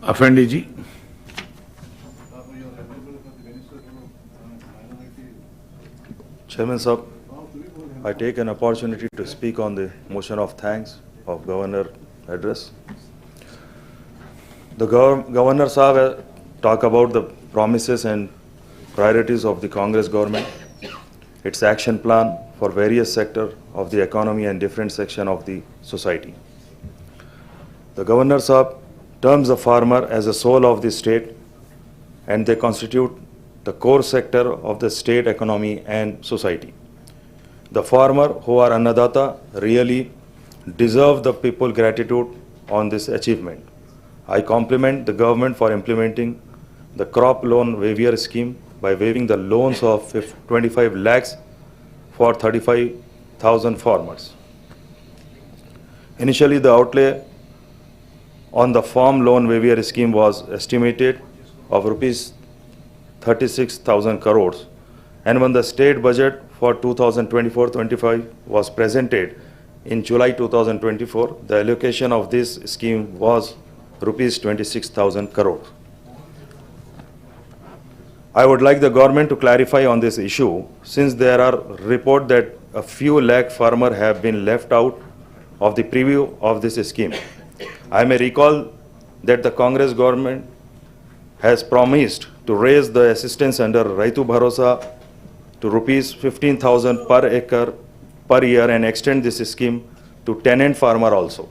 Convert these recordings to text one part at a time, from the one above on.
Afendi ji. Chairman Sahab, I take an opportunity to speak on the motion of thanks of Governor address. The Governor Sahab talk about the promises and priorities of the Congress government, its action plan for various sectors of the economy and different sections of the society. The Governor Sahab terms the farmer as the soul of the state, and they constitute the core sector of the state economy and society. The farmer who are Annadata really deserve the people gratitude on this achievement. I compliment the government for implementing the crop loan waiver scheme by waiving the loans of 25 lakhs for 35,000 farmers. Initially, the outlay on the farm loan waiver scheme was estimated of rupees 36,000 crores, and when the state budget for 2024-25 was presented in July 2024, the allocation of this scheme was rupees 26,000 crores. I would like the government to clarify on this issue, since there are reports that a few lakh farmers have been left out of the preview of this scheme. I may recall that the Congress government has promised to raise the assistance under Raitu Bharosa to rupees 15,000 per acre per year and extend this scheme to tenant farmer also.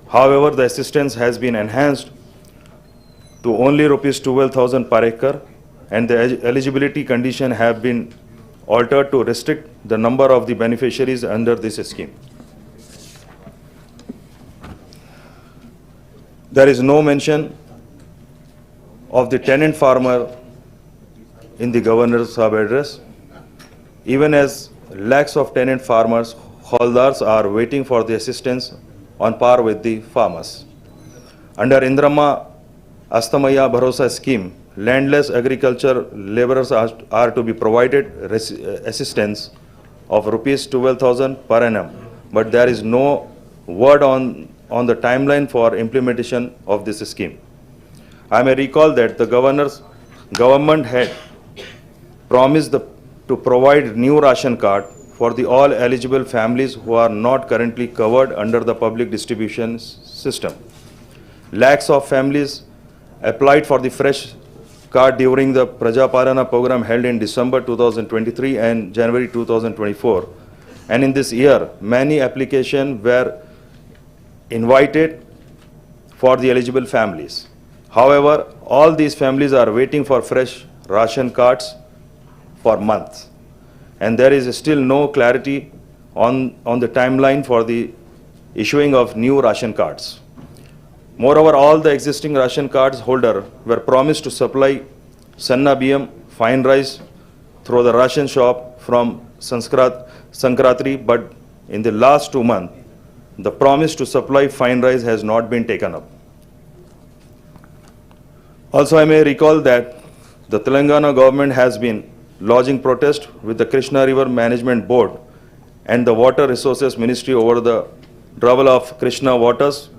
However, the assistance has been enhanced to only rupees 12,000 per acre, and the eligibility condition have been altered to restrict the number of the beneficiaries under this scheme. There is no mention of the tenant farmer in the Governor's Sahab address, even as lakhs of tenant farmers holders are waiting for the assistance on par with the farmers. Under Indrama Astamaya Bharosa scheme, landless agriculture laborers are to be provided assistance of rupees 12,000 per annum, but there is no word on the timeline for implementation of this scheme. I may recall that the government had promised to provide new ration card for the all eligible families who are not currently covered under the public distribution system. Lakhs of families applied for the fresh card during the Prajapalana program held in December 2023 and January 2024. And in this year, many applications were invited for the eligible families. However, all these families are waiting for fresh ration cards for months, and there is still no clarity on the timeline for the issuing of new ration cards. Moreover, all the existing ration cards holder were promised to supply Sanna BM fine rice through the ration shop from Sankratri, but in the last 2 months, the promise to supply fine rice has not been taken up. Also, I may recall that the Telangana government has been lodging protest with the Krishna River Management Board and the Water Resources Ministry over the trouble of Krishna waters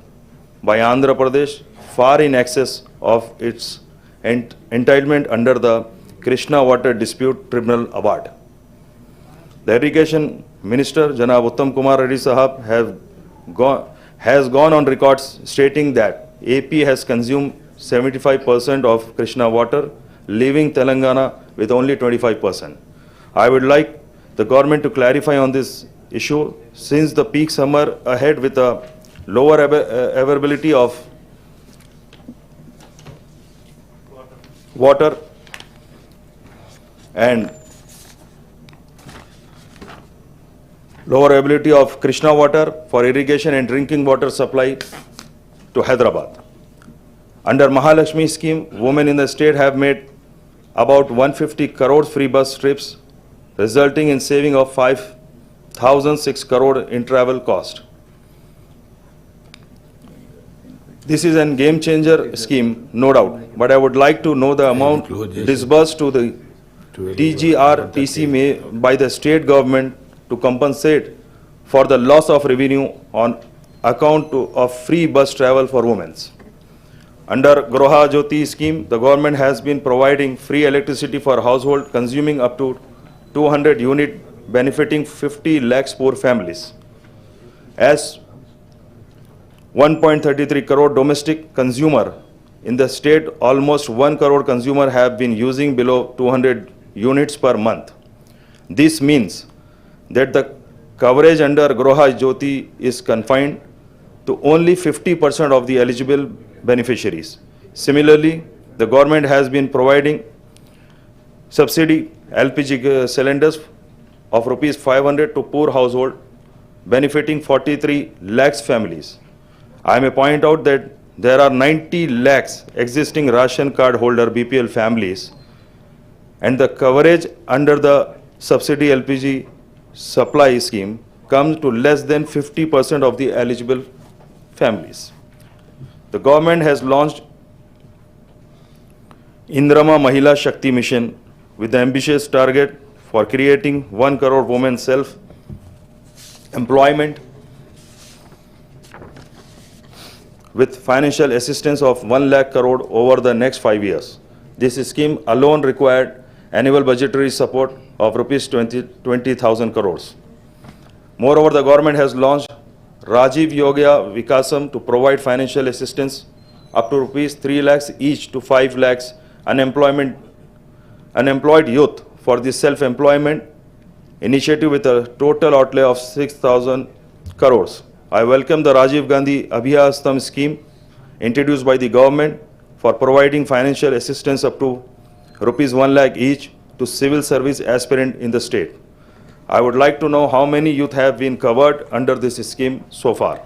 by Andhra Pradesh far in excess of its entitlement under the Krishna Water Dispute Tribunal Award. The Irrigation Minister, Janab Uttam Kumar Reddy Sahab, has gone on record stating that AP has consumed 75% of Krishna water, leaving Telangana with only 25%. I would like the government to clarify on this issue, since the peak summer ahead with a lower availability of water and lower availability of Krishna water for irrigation and drinking water supply to Hyderabad. Under Mahalakshmi scheme, women in the state have made about 150 crores free bus trips, resulting in saving of 5,006 crore in travel cost. This is a game changer scheme, no doubt, but I would like to know the amount disbursed to the TGRTC by the state government to compensate for the loss of revenue on account of free bus travel for women. Under Groha Jyoti scheme, the government has been providing free electricity for household consuming up to 200 unit, benefiting 50 lakhs poor families. As 1.33 crore domestic consumer in the state, almost 1 crore consumer have been using below 200 units per month. This means that the coverage under Groha Jyoti is confined to only 50% of the eligible beneficiaries. Similarly, the government has been providing subsidy LPG cylinders of rupees 500 to poor household, benefiting 43 lakhs families. I may point out that there are 90 lakhs existing ration card holder BPL families, and the coverage under the subsidy LPG supply scheme comes to less than 50% of the eligible families. The government has launched Indrama Mahila Shakti Mission with the ambitious target for creating 1 crore women self-employment with financial assistance of 1 lakh crore over the next 5 years. This scheme alone required annual budgetary support of rupees 20,000 crores. Moreover, the government has launched Rajiv Yogya Vikasam to provide financial assistance up to rupees 3 lakhs each to 5 lakhs unemployed youth for the self-employment initiative with a total outlay of 6,000 crores. I welcome the Rajiv Gandhi Abhiyastam scheme introduced by the government for providing financial assistance up to rupees 1 lakh each to civil service aspirant in the state. I would like to know how many youth have been covered under this scheme so far.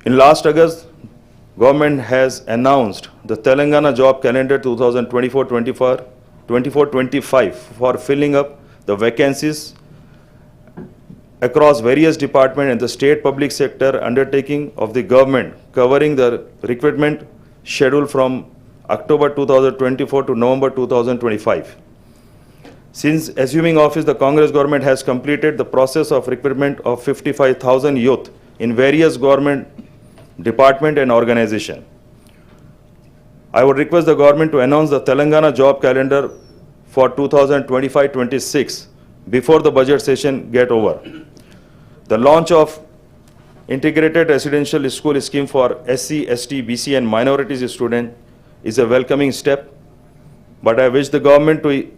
In last August, government has announced the Telangana job calendar 2024-25 for filling up the vacancies across various departments in the state public sector undertaking of the government, covering the recruitment schedule from October 2024 to November 2025. Since assuming office, the Congress government has completed the process of recruitment of 55,000 youth in various government department and organization. I would request the government to announce the Telangana job calendar for 2025-26 before the budget session get over. The launch of Integrated Residential School Scheme for SC, ST, BC and minorities students is a welcoming step, but I wish the government to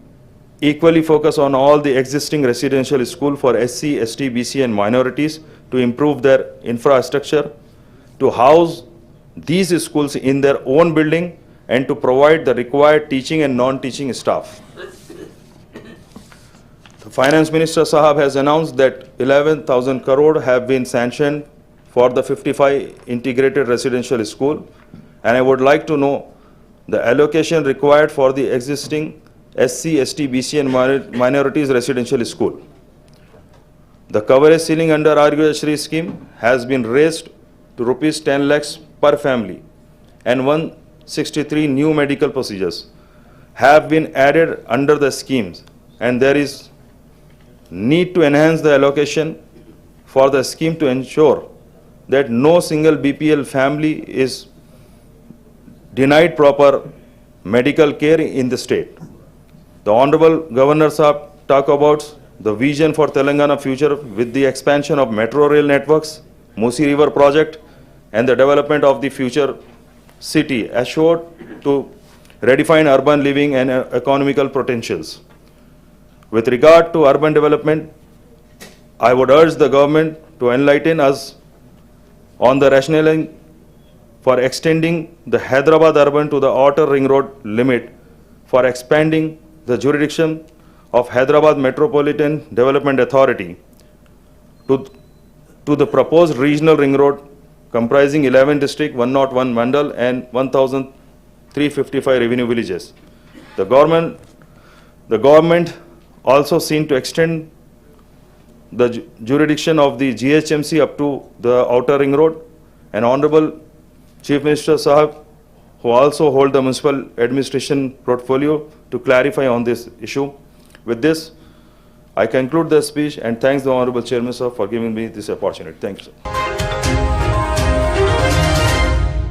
equally focus on all the existing residential schools for SC, ST, BC and minorities to improve their infrastructure, to house these schools in their own building and to provide the required teaching and non-teaching staff. The Finance Minister Sahab has announced that 11,000 crore have been sanctioned for the 55 integrated residential school, and I would like to know the allocation required for the existing SC, ST, BC and minorities residential school. The coverage ceiling under Arogyasri scheme has been raised to rupees 10 lakhs per family, and 163 new medical procedures have been added under the schemes, and there is need to enhance the allocation for the scheme to ensure that no single BPL family is denied proper medical care in the state. The Honorable Governor Sahab talk about the vision for Telangana future with the expansion of metro rail networks, Musi River project, and the development of the future city assured to redefine urban living and economical potentials. With regard to urban development, I would urge the government to enlighten us on the rationale for extending the Hyderabad urban to the outer ring road limit, for expanding the jurisdiction of Hyderabad Metropolitan Development Authority to the proposed regional ring road comprising 11 districts, 101 mandal and 1,355 revenue villages. The government also seen to extend the jurisdiction of the GHMC up to the outer ring road, and Honorable Chief Minister Sahab, who also hold the municipal administration portfolio, to clarify on this issue. With this, I conclude the speech and thanks the Honorable Chairman Sir for giving me this opportunity. Thank you, sir.